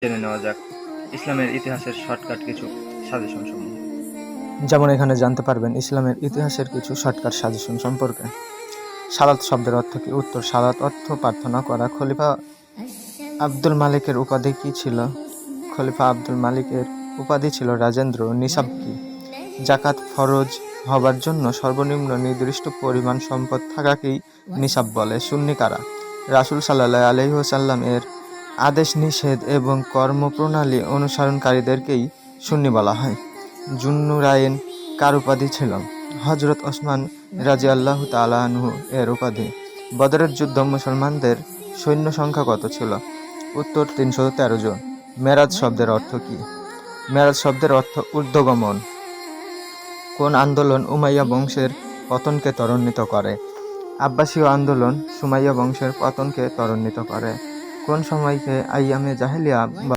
জেনে নেওয়া যাক ইসলামের ইতিহাসের শর্টকাট কিছু সাজেশন সমূহ। যেমন এখানে জানতে পারবেন ইসলামের ইতিহাসের কিছু শর্টকাট সাজেশন সম্পর্কে। সালাত শব্দের অর্থ কি? উত্তর, সালাত অর্থ প্রার্থনা করা। খলিফা আব্দুল মালিকের উপাধি কি ছিল? খলিফা আব্দুল মালিকের উপাধি ছিল রাজেন্দ্র। নিসাব কি? জাকাত ফরজ হবার জন্য সর্বনিম্ন নির্দিষ্ট পরিমাণ সম্পদ থাকাকেই নিসাব বলে। সুন্নি কারা? রাসূল সাল্লাল্লাহু আলাইহি ওয়াসাল্লাম এর আদেশ নিষেধ এবং কর্মপ্রণালী অনুসরণকারীদেরকেই সুন্নি বলা হয়। জুন্নুরাইন কার উপাধি ছিল? হযরত ওসমান রাদিয়াল্লাহু তাআলা আনহু এর উপাধি। বদরের যুদ্ধ মুসলমানদের সৈন্য সংখ্যা কত ছিল? উত্তর, 313 জন। মেরাজ শব্দের অর্থ কি? মেরাজ শব্দের অর্থ ঊর্ধ্বগমন। কোন আন্দোলন উমাইয়া বংশের পতনকে ত্বরান্বিত করে? আব্বাসীয় আন্দোলন সুমাইয়া বংশের পতনকে ত্বরান্বিত করে। কোন সময়কে আইয়ামে জাহেলিয়া